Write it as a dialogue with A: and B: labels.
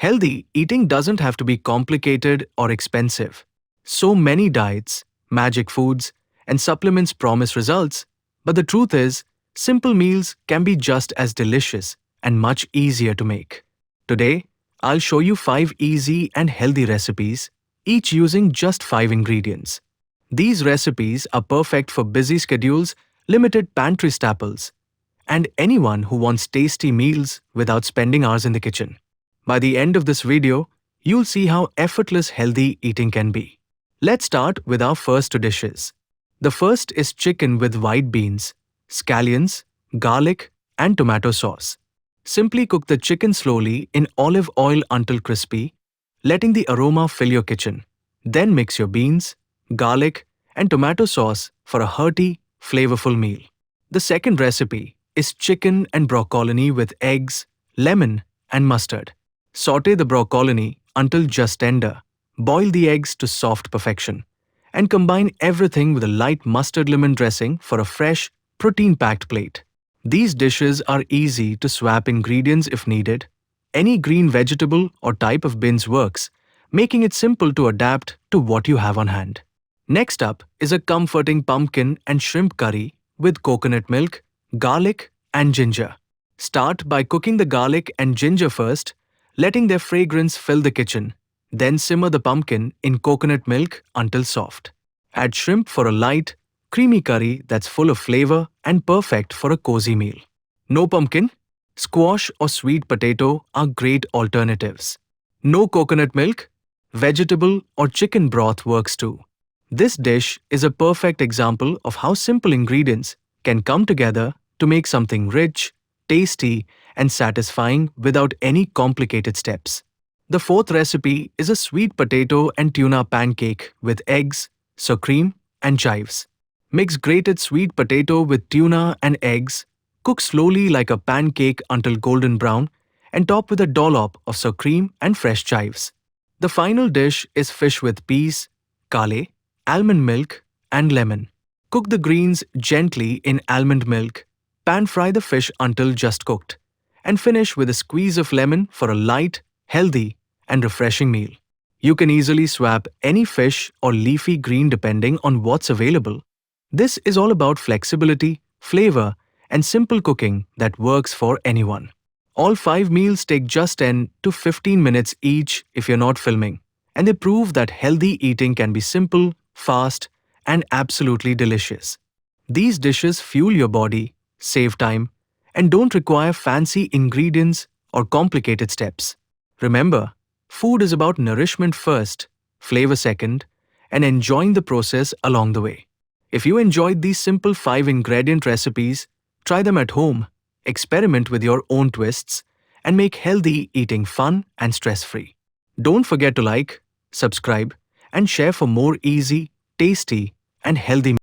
A: Healthy eating doesn't have to be complicated or expensive. So many diets, magic foods, and supplements promise results, but the truth is, simple meals can be just as delicious and much easier to make. Today, I'll show you 5 easy and healthy recipes, each using just 5 ingredients. These recipes are perfect for busy schedules, limited pantry staples, and anyone who wants tasty meals without spending hours in the kitchen. By the end of this video, you'll see how effortless healthy eating can be. Let's start with our first two dishes. The first is chicken with white beans, scallions, garlic, and tomato sauce. Simply cook the chicken slowly in olive oil until crispy, letting the aroma fill your kitchen. Then mix your beans, garlic, and tomato sauce for a hearty, flavorful meal. The second recipe is chicken and broccoli with eggs, lemon, and mustard. Sauté the broccoli until just tender. Boil the eggs to soft perfection. And combine everything with a light mustard lemon dressing for a fresh, protein-packed plate. These dishes are easy to swap ingredients if needed. Any green vegetable or type of beans works, making it simple to adapt to what you have on hand. Next up is a comforting pumpkin and shrimp curry with coconut milk, garlic, and ginger. Start by cooking the garlic and ginger first, letting their fragrance fill the kitchen. Then simmer the pumpkin in coconut milk until soft. Add shrimp for a light, creamy curry that's full of flavor and perfect for a cozy meal. No pumpkin? Squash or sweet potato are great alternatives. No coconut milk? Vegetable or chicken broth works too. This dish is a perfect example of how simple ingredients can come together to make something rich, tasty, and satisfying without any complicated steps. The fourth recipe is a sweet potato and tuna pancake with eggs, sour cream, and chives. Mix grated sweet potato with tuna and eggs, cook slowly like a pancake until golden brown, and top with a dollop of sour cream and fresh chives. The final dish is fish with peas, kale, almond milk, and lemon. Cook the greens gently in almond milk, pan-fry the fish until just cooked, and finish with a squeeze of lemon for a light, healthy, and refreshing meal. You can easily swap any fish or leafy green depending on what's available. This is all about flexibility, flavor, and simple cooking that works for anyone. All 5 meals take just 10 to 15 minutes each if you're not filming, and they prove that healthy eating can be simple, fast, and absolutely delicious. These dishes fuel your body, save time, and don't require fancy ingredients or complicated steps. Remember, food is about nourishment first, flavor second, and enjoying the process along the way. If you enjoyed these simple 5-ingredient recipes, try them at home, experiment with your own twists, and make healthy eating fun and stress-free. Don't forget to like, subscribe, and share for more easy, tasty, and healthy